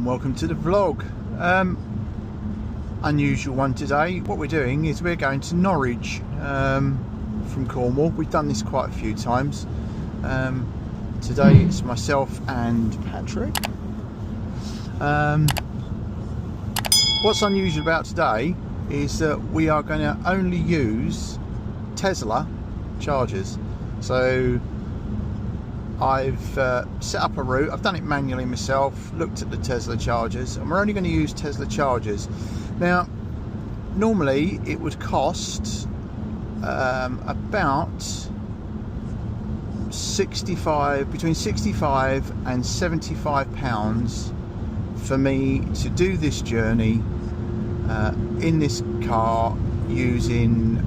and welcome to the vlog. Unusual one today. What we're doing is we're going to Norwich from Cornwall. We've done this quite a few times. Today it's myself and Patrick. What's unusual about today is that we are going to only use Tesla chargers. So I've set up a route. I've done it manually myself, looked at the Tesla chargers, and we're only going to use Tesla chargers. Now, normally it would cost about between 65 and 75 pounds for me to do this journey in this car using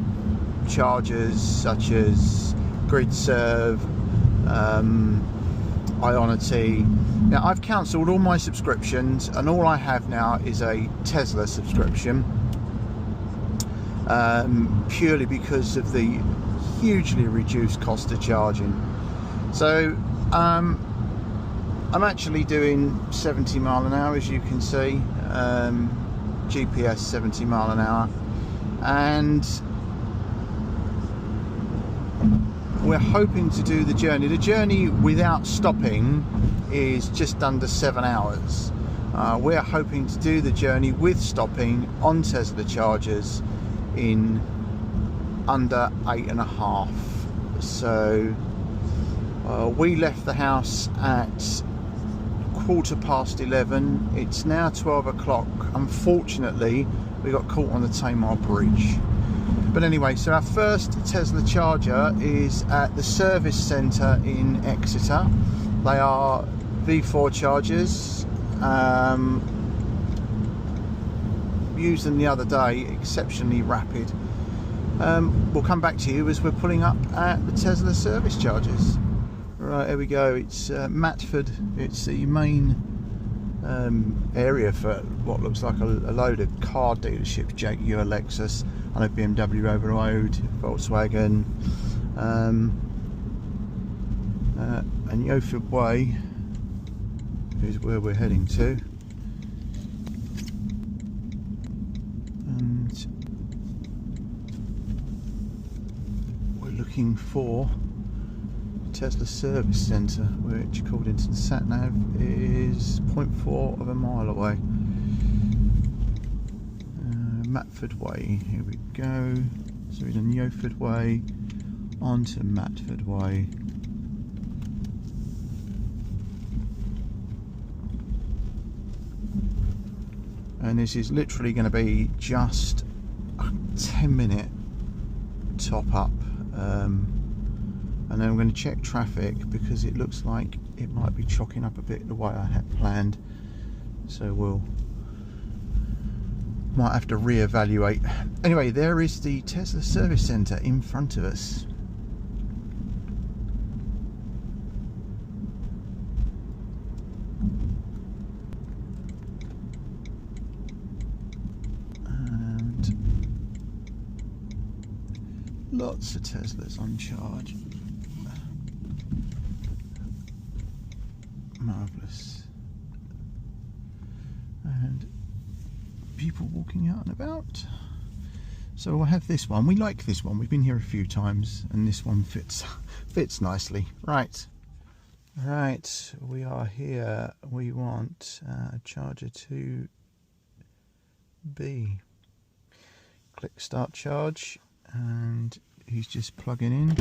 chargers such as GridServe, Ionity. Now I've cancelled all my subscriptions and all I have now is a Tesla subscription, purely because of the hugely reduced cost of charging. So I'm actually doing 70 mile an hour, as you can see, GPS 70 mile an hour, and we're hoping to do the journey. The journey without stopping is just under 7 hours. We're hoping to do the journey with stopping on Tesla chargers in under 8.5. So we left the house at 11:15. It's now 12 o'clock. Unfortunately, we got caught on the Tamar Bridge. But anyway, so our first Tesla charger is at the service centre in Exeter. They are V4 chargers. Used them the other day, exceptionally rapid. We'll come back to you as we're pulling up at the Tesla service chargers. Right, here we go. It's Matford. It's the main area for what looks like a load of car dealerships. Jaguar, Lexus, I know BMW over the road, Volkswagen, and Yoford Way is where we're heading to. And we're looking for Tesla service centre, which according to the sat nav is 0.4 of a mile away. Matford Way, here we go. So we're in Yoford Way onto Matford Way. And this is literally going to be just a 10-minute top up. And then I'm going to check traffic because it looks like it might be chalking up a bit the way I had planned. So we'll might have to re-evaluate. Anyway, there is the Tesla service centre in front of us. And lots of Teslas on charge. Marvellous. And people walking out and about. So we'll have this one. We like this one. We've been here a few times and this one fits nicely. Right, we are here. We want a charger 2B. Click start charge, and he's just plugging in,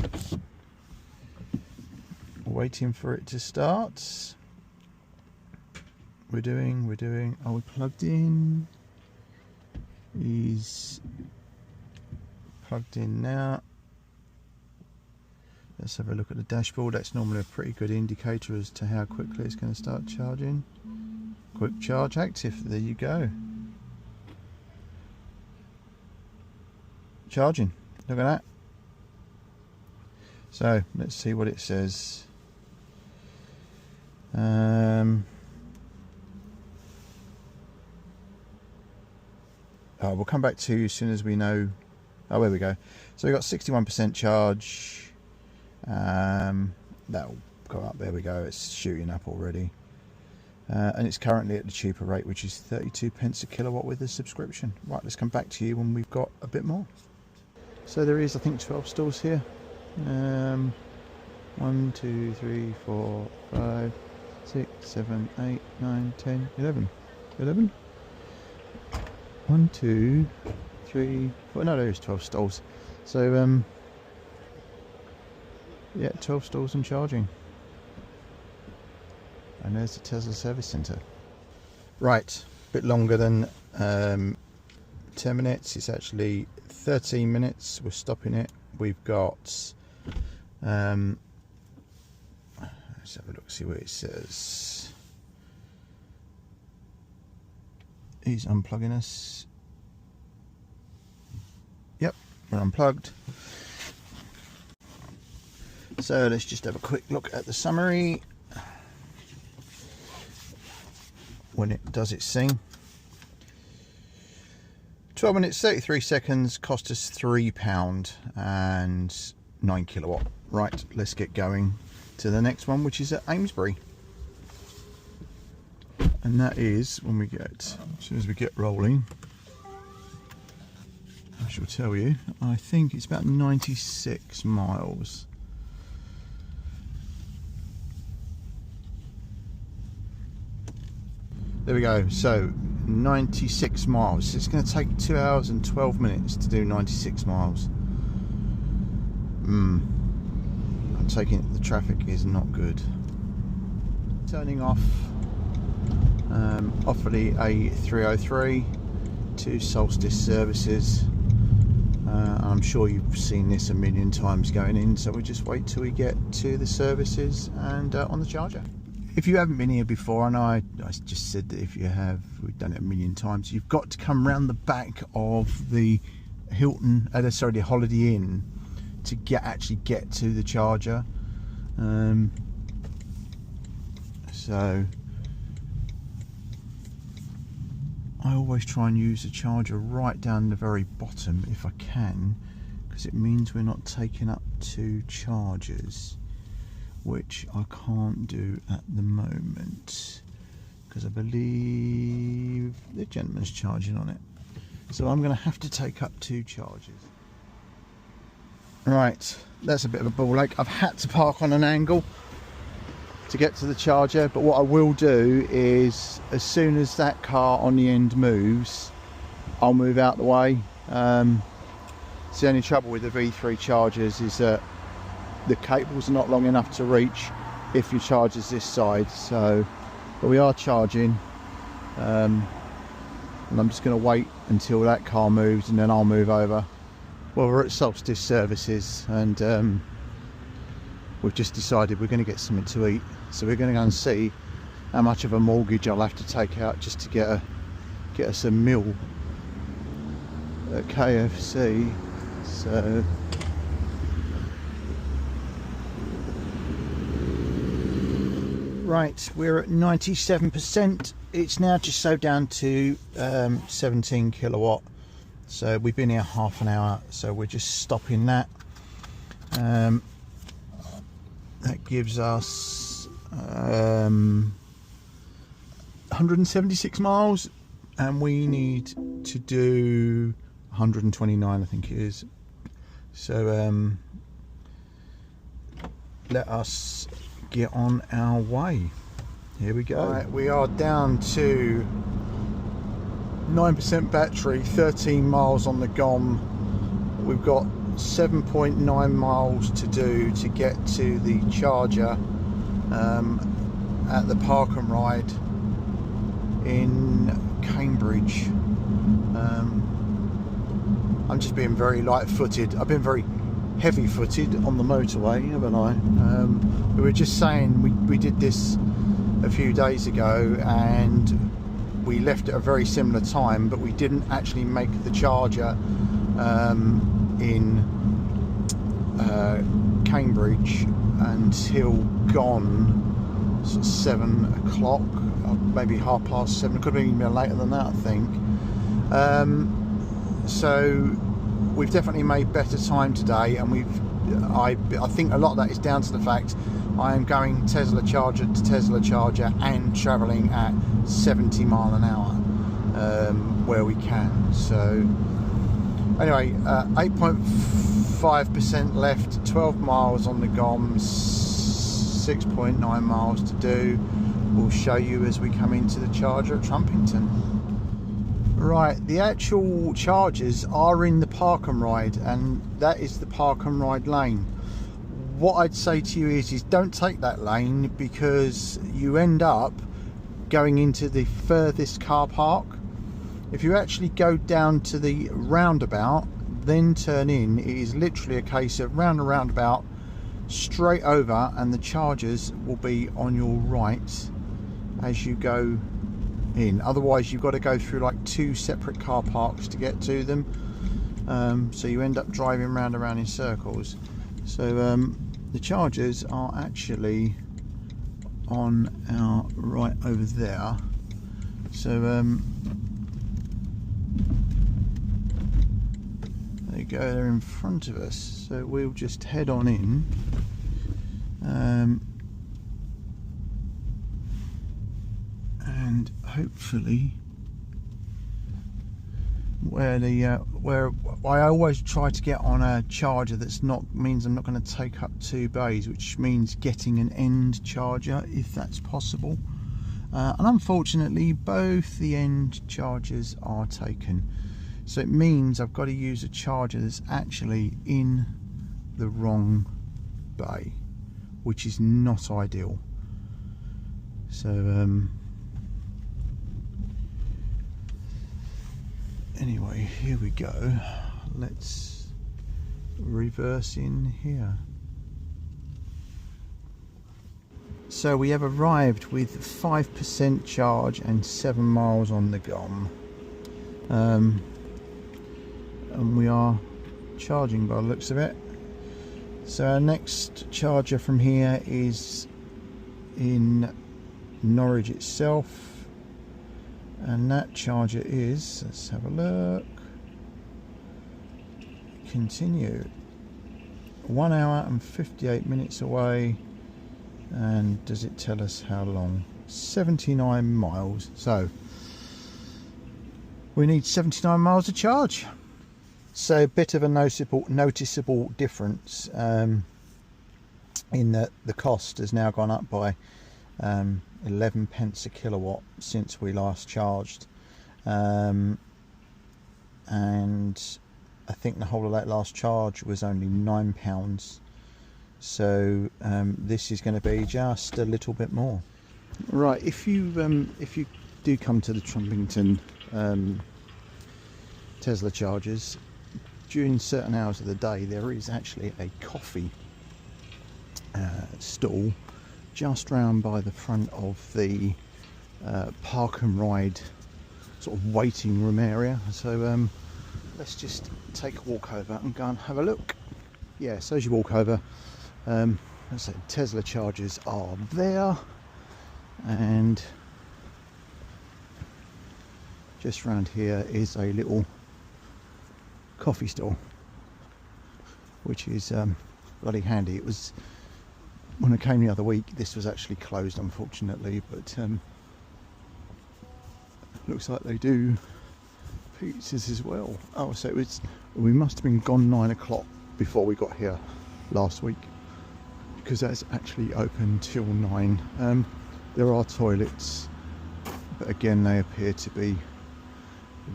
waiting for it to start. We're doing. Are we plugged in? He's plugged in now. Let's have a look at the dashboard. That's normally a pretty good indicator as to how quickly it's going to start charging. Quick charge active. There you go. Charging. Look at that. So let's see what it says. We'll come back to you as soon as we know. Oh, there we go. So we've got 61% charge. That'll go up. There we go. It's shooting up already. and it's currently at the cheaper rate, which is 32 pence a kilowatt with a subscription. Right, let's come back to you when we've got a bit more. So there is, I think, 12 stalls here. 1, 2, 3, 4, 5, 6, 7, 8, 9, 10, 11. 11? 1, 2, 3, 4. No, there's 12 stalls. So, yeah, 12 stalls and charging. And there's the Tesla service centre. Right, a bit longer than 10 minutes. It's actually 13 minutes. We're stopping it. We've got let's have a look, see what it says. He's unplugging us. Yep, we're unplugged. So let's just have a quick look at the summary when it does its thing. 12 minutes 33 seconds, cost us £3 and 9 kilowatt. Right, let's get going to the next one, which is at Amesbury, and that is when we get, as soon as we get rolling, I shall tell you. I think it's about 96 miles. There we go. So 96 miles. It's going to take 2 hours and 12 minutes to do 96 miles. I'm taking it the traffic is not good. Turning off off of the A303 to Solstice services. I'm sure you've seen this a million times going in, so we just wait till we get to the services and on the charger. If you haven't been here before, and I just said that if you have, we've done it a million times, you've got to come round the back of the Hilton, sorry, the Holiday Inn to actually get to the charger. So I always try and use the charger right down the very bottom if I can, because it means we're not taking up 2 chargers, which I can't do at the moment because I believe the gentleman's charging on it. So I'm going to have to take up 2 chargers. Right, that's a bit of a ball ache. I've had to park on an angle to get to the charger, but what I will do is, as soon as that car on the end moves, I'll move out the way. It's the only trouble with the V3 chargers is that the cables are not long enough to reach if your charger's this side. So, but we are charging, and I'm just going to wait until that car moves and then I'll move over. Well, we're at Solstice services, and we've just decided we're going to get something to eat, so we're going to go and see how much of a mortgage I'll have to take out just to get us a meal at KFC. So right, we're at 97%. It's now just so down to 17 kilowatt. So we've been here half an hour, so we're just stopping that. That gives us 176 miles, and we need to do 129, I think it is. So let us get on our way. Here we go. Right, we are down to 9% battery, 13 miles on the GOM. We've got 7.9 miles to do to get to the charger at the Park and Ride in Cambridge. I'm just being very light-footed. I've been very heavy-footed on the motorway, haven't I? We were just saying we did this a few days ago, and we left at a very similar time, but we didn't actually make the charger in Cambridge until gone sort of 7 o'clock, maybe 7:30. Could have even been later than that, I think. So we've definitely made better time today, and I think a lot of that is down to the fact I am going Tesla charger to Tesla charger and travelling at 70 mile an hour where we can. So anyway, 8.5% left, 12 miles on the GOM, 6.9 miles to do. We'll show you as we come into the charger at Trumpington. Right, the actual chargers are in the park and ride, and that is the park and ride lane. What I'd say to you is don't take that lane, because you end up going into the furthest car park. If you actually go down to the roundabout, then turn in, it is literally a case of round and roundabout, straight over, and the chargers will be on your right as you go in. Otherwise you've got to go through like 2 separate car parks to get to them, so you end up driving round and round in circles. So the chargers are actually on our right over there. So there you go, they're in front of us. So we'll just head on in. And hopefully, where I always try to get on a charger means I'm not going to take up 2 bays, which means getting an end charger if that's possible. And unfortunately, both the end chargers are taken. So it means I've got to use a charger that's actually in the wrong bay, which is not ideal. So anyway, here we go. Let's reverse in here. So we have arrived with 5% charge and 7 miles on the GOM. And we are charging by the looks of it. So our next charger from here is in Norwich itself, and that charger is, let's have a look, continue, 1 hour and 58 minutes away. And does it tell us how long? 79 miles. So we need 79 miles to charge. So a bit of a noticeable difference in that the cost has now gone up by 11 pence a kilowatt since we last charged, and I think the whole of that last charge was only £9. So this is going to be just a little bit more. Right, if you do come to the Trumpington Tesla chargers, during certain hours of the day there is actually a coffee stall just round by the front of the park and ride sort of waiting room area. So let's just take a walk over and go and have a look. Yeah, so as you walk over, as I said, Tesla chargers are there, and just round here is a little coffee stall, which is bloody handy. It was, when I came the other week, this was actually closed unfortunately, but looks like they do pizzas as well. Oh, so we must have been gone 9 o'clock before we got here last week, because that's actually open till 9. There are toilets, but again they appear to be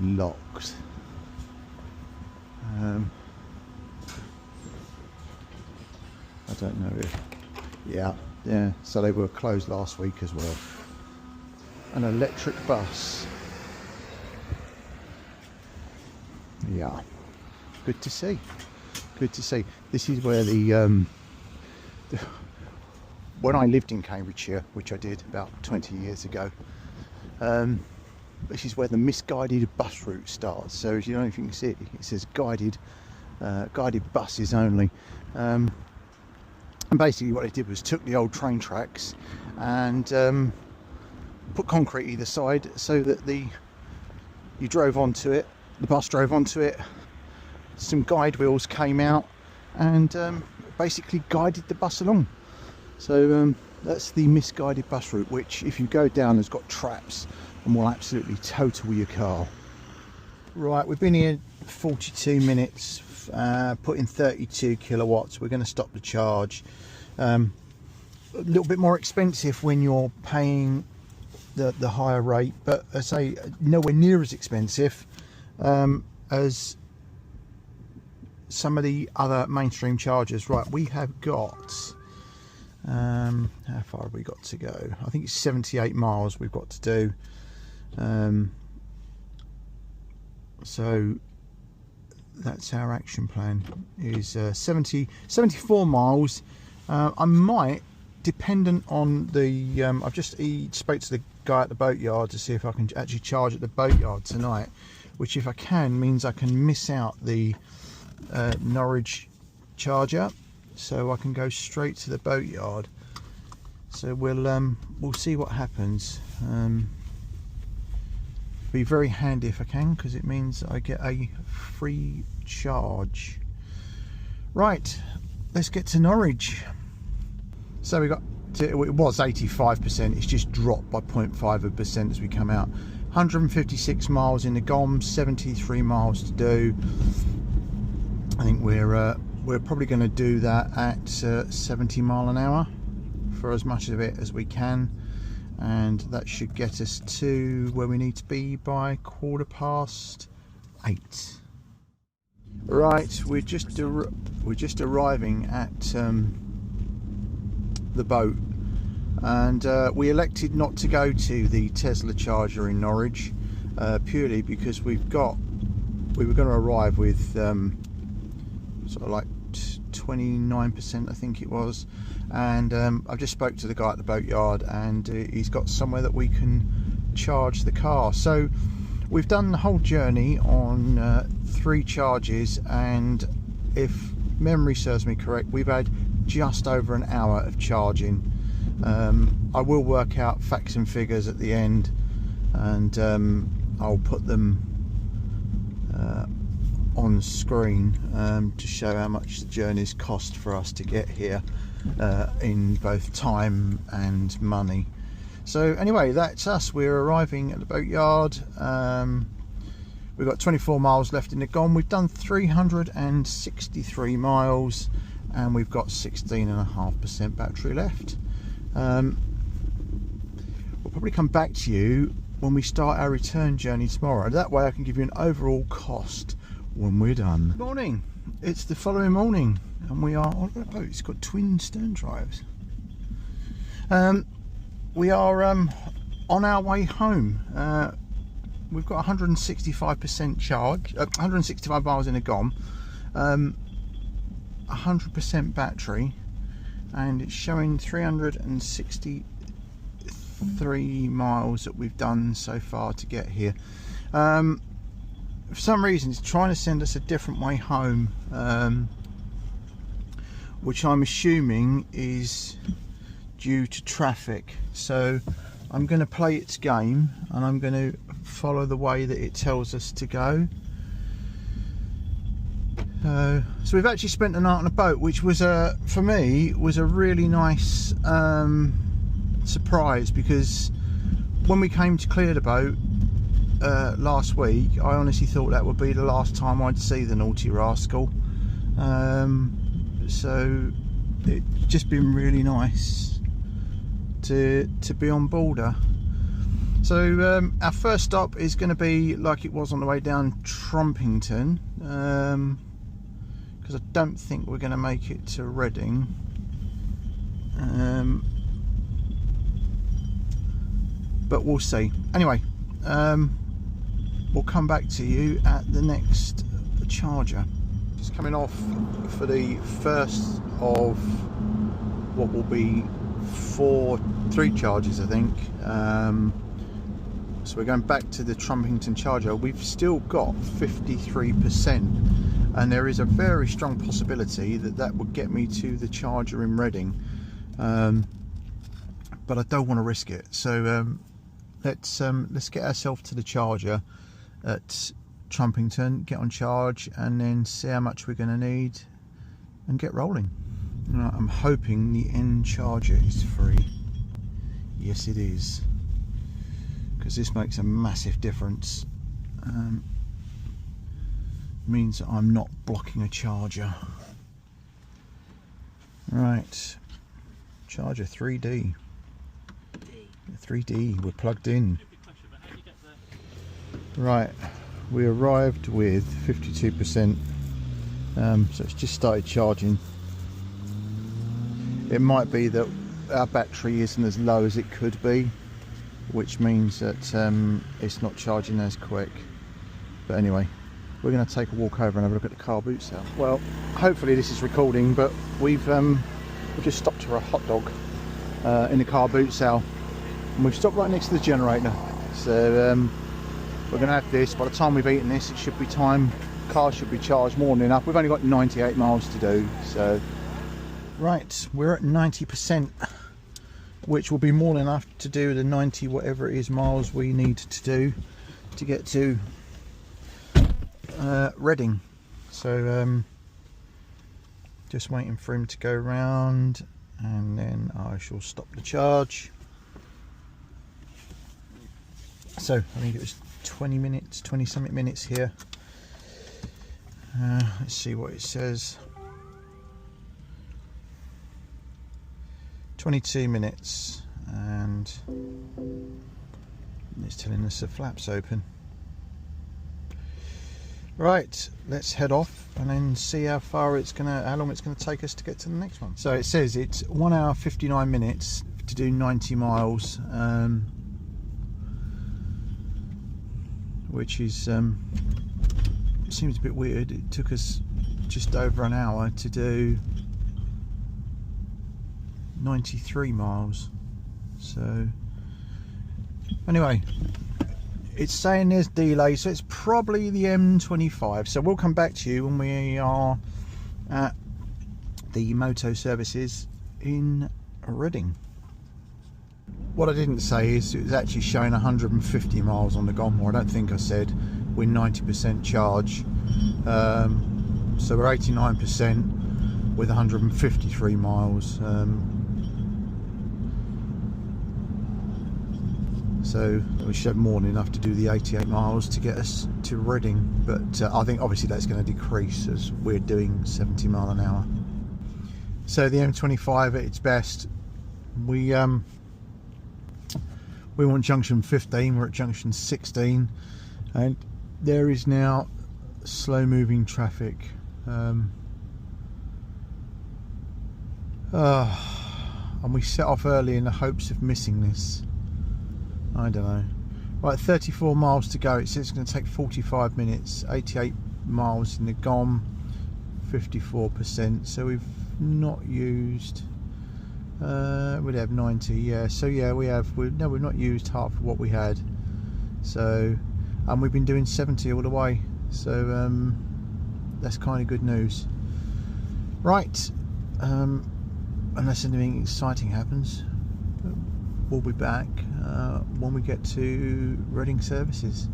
locked. I don't know if, yeah, so they were closed last week as well. An electric bus, yeah, good to see, good to see. This is where when I lived in Cambridgeshire, which I did about 20 years ago, this is where the misguided bus route starts. So as you don't know if you can see it, it says guided buses only. And basically what they did was took the old train tracks and put concrete either side, so that you drove onto it, the bus drove onto it, some guide wheels came out and basically guided the bus along. So that's the misguided bus route, which if you go down has got traps and will absolutely total your car. Right, we've been here 42 minutes, put in 32 kilowatts. We're going to stop the charge. A little bit more expensive when you're paying the higher rate, but I say nowhere near as expensive as some of the other mainstream chargers. Right, we have got how far have we got to go? I think it's 78 miles we've got to do. So that's our action plan, is 74 miles. I might, dependent on the I've just spoke to the guy at the boatyard to see if I can actually charge at the boatyard tonight, which if I can means I can miss out the Norwich charger, so I can go straight to the boatyard. So we'll see what happens. Be very handy if I can, because it means I get a free charge. Right, let's get to Norwich. So we got to, it was 85%, it's just dropped by 0.5% as we come out. 156 miles in the GOM, 73 miles to do. I think we're probably going to do that at 70 mile an hour for as much of it as we can, and that should get us to where we need to be by 8:15. Right, we're just arriving at the boat, and we elected not to go to the Tesla charger in Norwich, purely because we were going to arrive with sort of like 29%, I think it was, and I've just spoke to the guy at the boatyard, and he's got somewhere that we can charge the car. So we've done the whole journey on 3 charges, and if memory serves me correct, we've had just over an hour of charging. I will work out facts and figures at the end, and I'll put them on screen to show how much the journey's cost for us to get here, in both time and money. So anyway, that's us. We're arriving at the boatyard. We've got 24 miles left in the GOM. We've done 363 miles, and we've got 16.5% battery left. We'll probably come back to you when we start our return journey tomorrow. That way I can give you an overall cost when we're done. Good morning. It's the following morning, and we are on a boat. It's got twin stern drives. We are on our way home. We've got 165% charge, 165 miles in a GOM, 100% battery, and it's showing 363 miles that we've done so far to get here. For some reason it's trying to send us a different way home, which I'm assuming is due to traffic. So I'm going to play its game, and I'm going to follow the way that it tells us to go. So we've actually spent the night on a boat, which was for me was a really nice surprise, because when we came to clear the boat last week, I honestly thought that would be the last time I'd see the naughty rascal. So it's just been really nice to be on board her. So our first stop is going to be like it was on the way down, Trumpington, because I don't think we're going to make it to Reading. But we'll see. Anyway, we'll come back to you at the next charger. Just coming off for the first of what will be 3 charges, I think. So we're going back to the Trumpington charger. We've still got 53%, and there is a very strong possibility that that would get me to the charger in Reading, but I don't want to risk it. So let's get ourselves to the charger at Trumpington, get on charge, and then see how much we're going to need and get rolling. Right, I'm hoping the end charger is free. Yes, it is, because this makes a massive difference. Means that I'm not blocking a charger. Right, charger 3D. 3D, we're plugged in. Right, we arrived with 52%, so it's just started charging. It might be that our battery isn't as low as it could be, which means that it's not charging as quick. But anyway, we're going to take a walk over and have a look at the car boot cell. Well, hopefully this is recording, but we've just stopped for a hot dog in the car boot cell, and we've stopped right next to the generator. So we're going to have this. By the time we've eaten this, it should be time. The car should be charged more than enough. We've only got 98 miles to do, so right, we're at 90%, which will be more than enough to do the 90 whatever it is miles we need to do to get to Reading. So just waiting for him to go round, and then I shall stop the charge. So I think it was 20 minutes, 20 something minutes here. Let's see what it says. 22 minutes, and it's telling us the flap's open. Right, let's head off and then see how long it's gonna take us to get to the next one. So it says it's 1 hour 59 minutes to do 90 miles, which is seems a bit weird. It took us just over an hour to do 93 miles. So anyway, it's saying there's delay, so it's probably the M25. So we'll come back to you when we are at the moto services in Reading. What I didn't say is it was actually showing 150 miles on the GOM, or I don't think I said we're 90% charge. So we're 89% with 153 miles. So we should have more than enough to do the 88 miles to get us to Reading, but I think obviously that's going to decrease as we're doing 70 mile an hour. So the M25 at its best, we want junction 15, we're at junction 16, and there is now slow moving traffic. And we set off early in the hopes of missing this. I don't know. Right, 34 miles to go. It says it's going to take 45 minutes. 88 miles in the GOM, 54%. So we've not used. We'd have 90. Yeah. So yeah, we've not used half of what we had. So, and we've been doing 70 all the way. So that's kind of good news. Right. Unless anything exciting happens, we'll be back when we get to Reading services.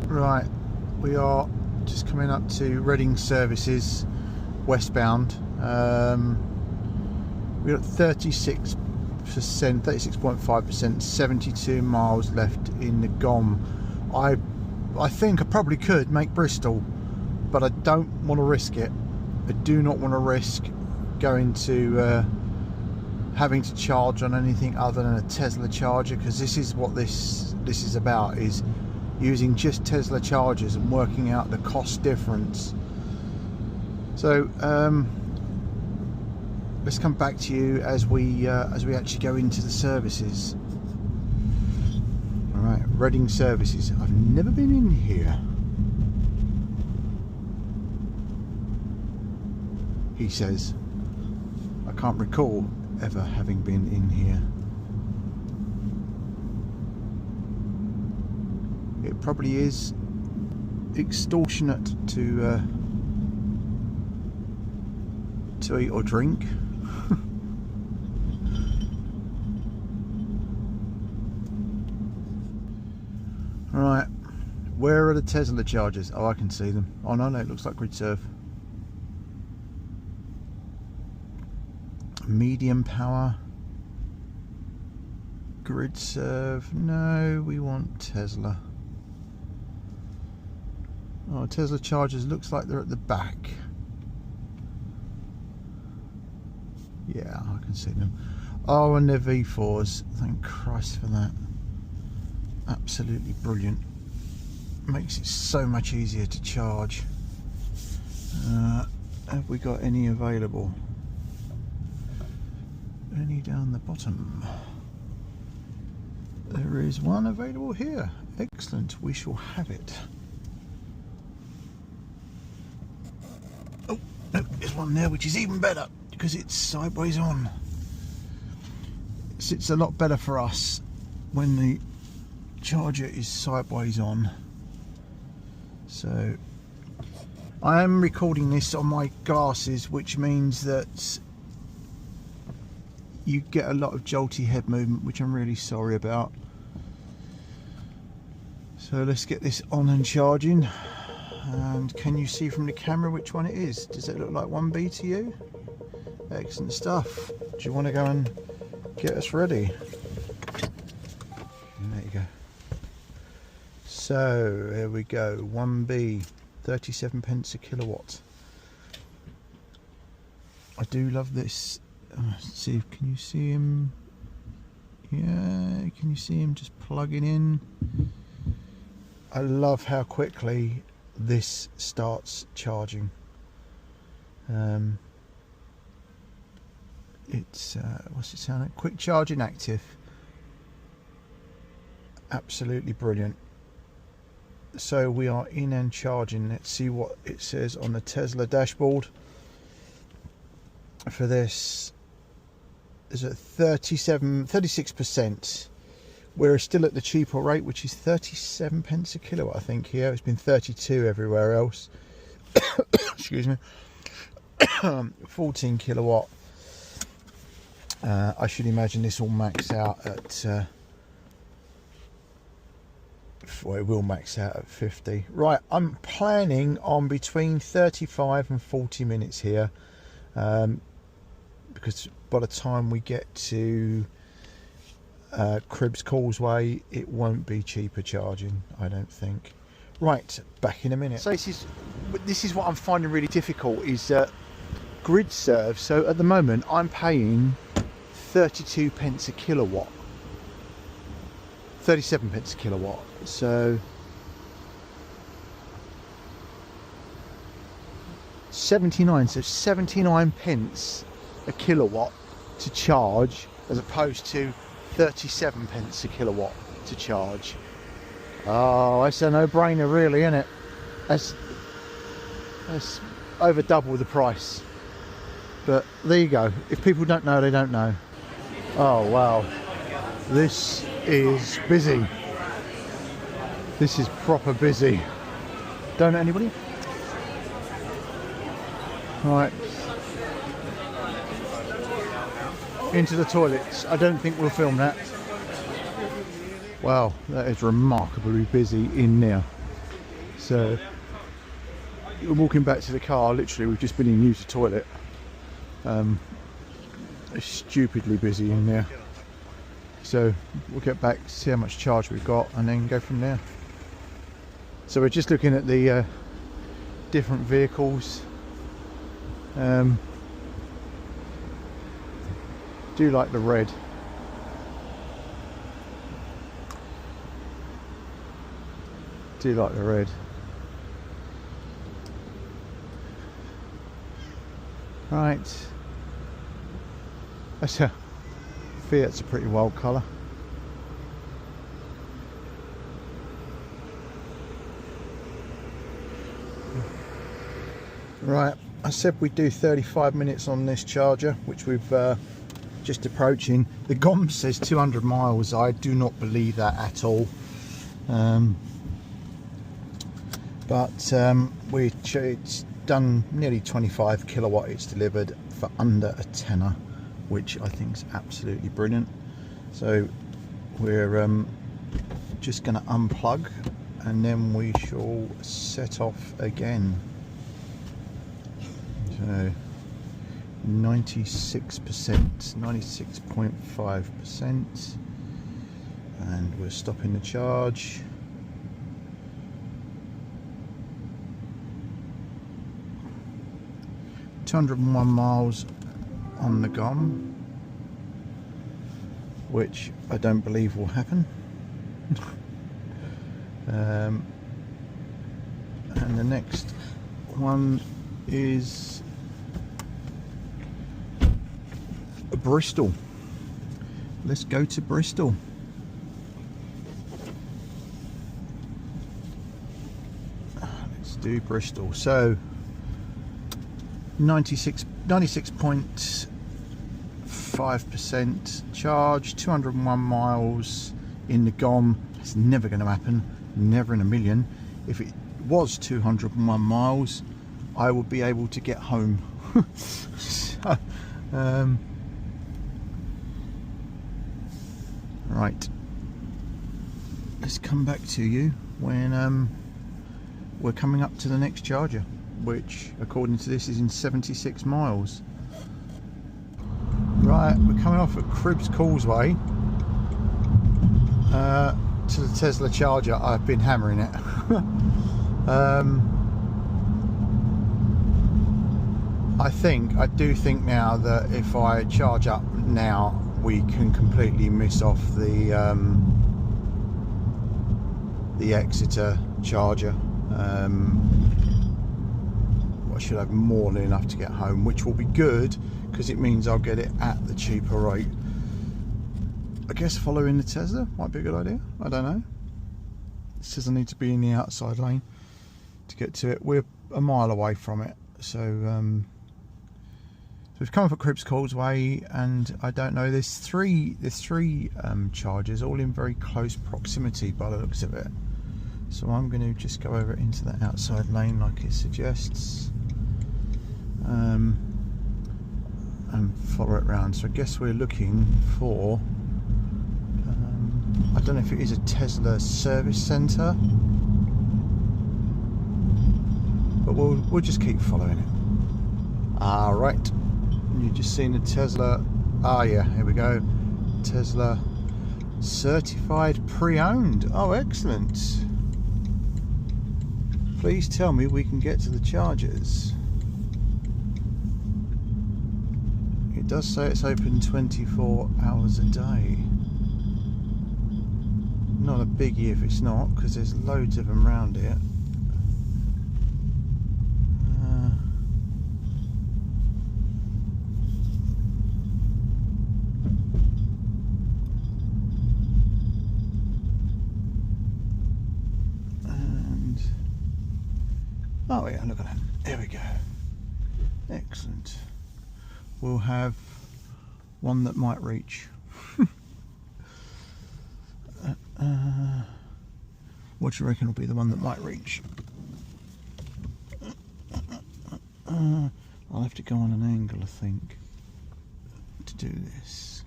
Right, we are just coming up to Reading services westbound. We've got 36%, 36.5%, 72 miles left in the GOM. I think I probably could make Bristol, but I don't want to risk it. I do not want to risk going to having to charge on anything other than a Tesla charger, because this is what this is about, is using just Tesla chargers and working out the cost difference. So let's come back to you as we actually go into the services. All right, Reading services. I've never been in here, he says. I can't recall ever having been in here. It probably is extortionate to eat or drink. Right, where are the Tesla chargers? Oh, I can see them. Oh no, it looks like grid surf. medium power, grid serve. No, we want Tesla. Oh, Tesla chargers looks like they're at the back. Yeah, I can see them. Oh, and they're V4s. Thank Christ for that. Absolutely brilliant. Makes it so much easier to charge. Have we got any available? Any down the bottom? There is one available here. Excellent, we shall have it. Oh, no, there's one there which is even better because it's sideways on. It's a lot better for us when the charger is sideways on. So I am recording this on my glasses, which means that you get a lot of jolty head movement, which I'm really sorry about. So let's get this on and charging. And can you see from the camera which one it is? Does it look like 1B to you? Excellent stuff. Do you want to go and get us ready? There you go. So here we go. 1B, 37 pence a kilowatt. I do love this. Let's see, can you see him? Yeah, can you see him just plugging in? I love how quickly this starts charging. It's what's it sound like? Quick charging active. Absolutely brilliant. So we are in and charging. Let's see what it says on the Tesla dashboard for this. There's a 36%. We're still at the cheaper rate, which is 37 pence a kilowatt, I think here. It's been 32 everywhere else. Excuse me. 14 kilowatt. I should imagine this will max out at well, it will max out at 50. Right, I'm planning on between 35 and 40 minutes here, because by the time we get to Cribbs Causeway, it won't be cheaper charging, I don't think. Right, back in a minute. So this is what I'm finding really difficult, is grid serve. So at the moment I'm paying 32 pence a kilowatt, 37 pence a kilowatt. So 79, so 79 pence a kilowatt to charge, as opposed to 37 pence a kilowatt to charge. Oh, it's a no-brainer really, isn't it? That's over double the price. But there you go. If people don't know, they don't know. Oh wow, this is busy. This is proper busy. Don't know anybody? Right. Into the toilets. I don't think we'll film that. Wow, that is remarkably busy in there. So we're walking back to the car. Literally, we've just been in use the toilet. It's stupidly busy in there. So we'll get back, see how much charge we've got, and then go from there. So we're just looking at the different vehicles. Do like the red. Do like the red. Right. That's a Fiat's a pretty wild colour. Right, I said we'd do 35 minutes on this charger, which we've just approaching. The GOM says 200 miles. I do not believe that at all. It's done nearly 25 kilowatt. It's delivered for under a tenner, which I think is absolutely brilliant. So we're just going to unplug, and then we shall set off again. So 96%, 96.5%, and we're stopping the charge. ...201 miles on the GOM, which I don't believe will happen. And the next one is Bristol. Let's go to Bristol. Let's do Bristol. So 96.5% charge, 201 miles in the GOM. It's never going to happen, never in a million. If it was 201 miles, I would be able to get home. So, right, let's come back to you when we're coming up to the next charger, which according to this is in 76 miles. Right, we're coming off at Cribbs Causeway to the Tesla charger. I've been hammering it. I do think now that if I charge up now, we can completely miss off the Exeter charger. I should have more than enough to get home, which will be good because it means I'll get it at the cheaper rate. I guess following the Tesla might be a good idea. I don't know. It says I need to be in the outside lane to get to it. We're a mile away from it, so we've come up at Cribbs Causeway, and I don't know. There's three chargers, all in very close proximity by the looks of it. So I'm going to just go over into the outside lane like it suggests, and follow it round. So I guess we're looking for, I don't know if it is a Tesla service centre, but we'll just keep following it. Alright, you've just seen the Tesla. Ah yeah, here we go. Tesla certified pre-owned. Oh, excellent. Please tell me we can get to the chargers. It does say it's open 24 hours a day. Not a biggie if it's not, because there's loads of them around here. Oh yeah, look at that. There we go. Excellent. We'll have one that might reach. What do you reckon will be the one that might reach? I'll have to go on an angle, I think, to do this.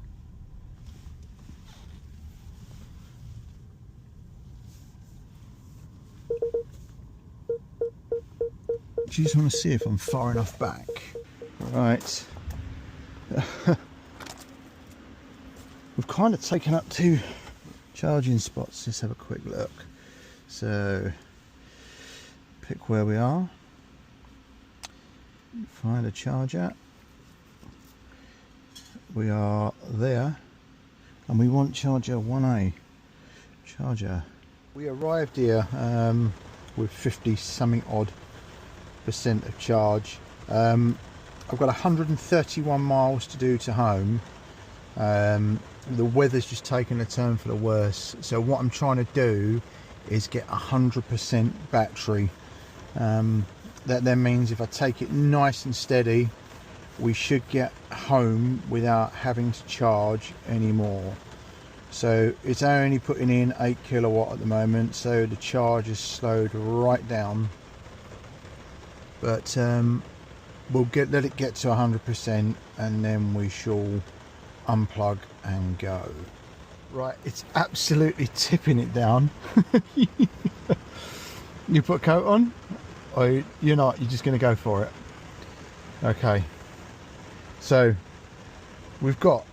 Do you just want to see if I'm far enough back? Right. We've kind of taken up 2 charging spots. Let's have a quick look. So, pick where we are. Find a charger. We are there. And we want charger 1A. Charger. We arrived here with 50 something odd % of charge. I've got 131 miles to do to home. The weather's just taken a turn for the worse, so what I'm trying to do is get 100% battery. That then means if I take it nice and steady, we should get home without having to charge anymore. So it's only putting in 8 kilowatt at the moment, so the charge is slowed right down. But we'll let it get to 100% and then we shall unplug and go. Right, it's absolutely tipping it down. You put a coat on? Or you're not, you're just going to go for it? Okay. So we've got,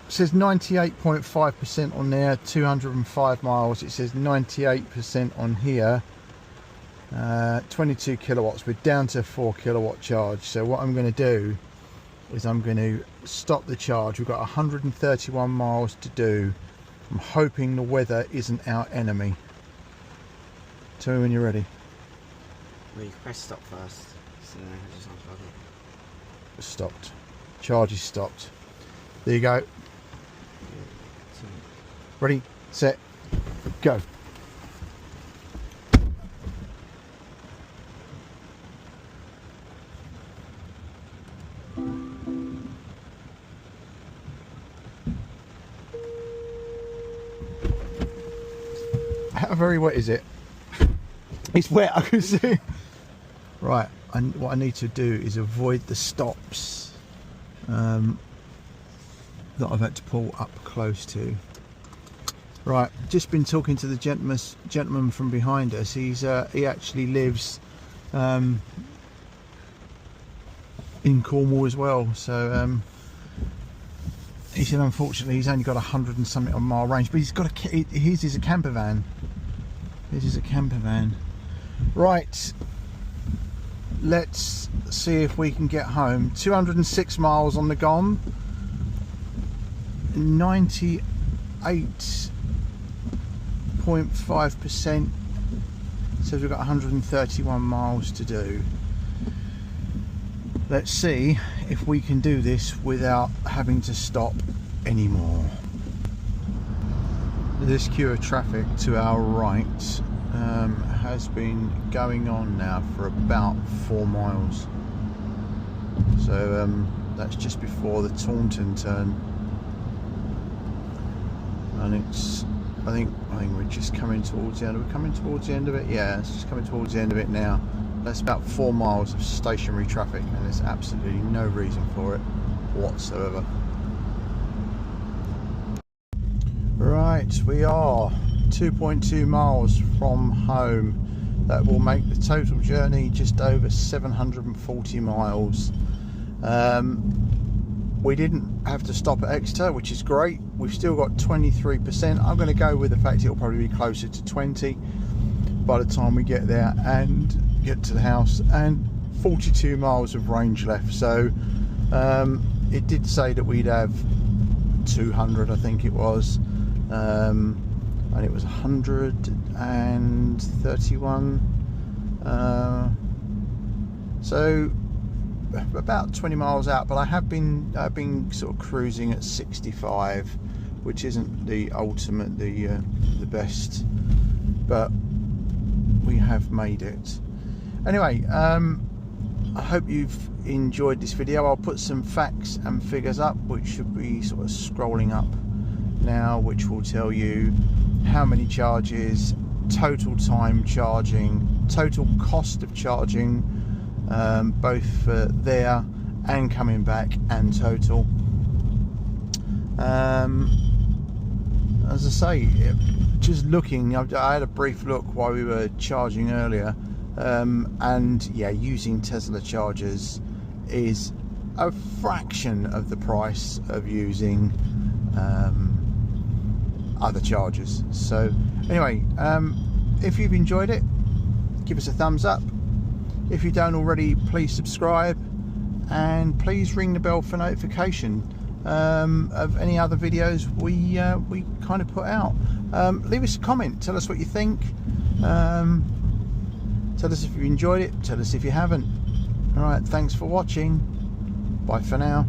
it says 98.5% on there, 205 miles. It says 98% on here, 22 kilowatts. We're down to a 4 kilowatt charge. So what I'm going to do is I'm going to stop the charge. We've got 131 miles to do. I'm hoping the weather isn't our enemy. Tell me when you're ready. Well, you can press stop first. So I just unplug it. It's stopped. Charge is stopped. There you go. Ready, set, go. How very wet is it? It's wet, I can see. Right, what I need to do is avoid the stops that I've had to pull up close to. Right, just been talking to the gentleman from behind us. He actually lives in Cornwall as well. So he said unfortunately he's only got 100 and something on mile range, but he's got his is a camper van. This is a camper van. Right, let's see if we can get home. 206 miles on the GOM. 98.5%. So we've got 131 miles to do. Let's see if we can do this without having to stop anymore. This queue of traffic to our right has been going on now for about 4 miles. So that's just before the Taunton turn, and I think we're just coming towards the end. We're coming towards the end of it. Yeah, it's just coming towards the end of it now. That's about 4 miles of stationary traffic, and there's absolutely no reason for it whatsoever. Right, we are 2.2 miles from home. That will make the total journey just over 740 miles. We didn't have to stop at Exeter, which is great. We've still got 23%. I'm going to go with the fact it'll probably be closer to 20 by the time we get there and get to the house, and 42 miles of range left. So it did say that we'd have 200, I think it was, and it was 131, so about 20 miles out. But I've been sort of cruising at 65, which isn't the ultimate, the best, but we have made it. Anyway, I hope you've enjoyed this video. I'll put some facts and figures up, which should be sort of scrolling up now, which will tell you how many charges, total time charging, total cost of charging, both for there and coming back, and total. As I say, just looking, I had a brief look while we were charging earlier, and yeah, using Tesla chargers is a fraction of the price of using other chargers. So anyway, if you've enjoyed it, give us a thumbs up. If you don't already, please subscribe, and please ring the bell for notification of any other videos we kind of put out. Leave us a comment, tell us what you think, tell us if you enjoyed it, tell us if you haven't. Alright, thanks for watching, bye for now.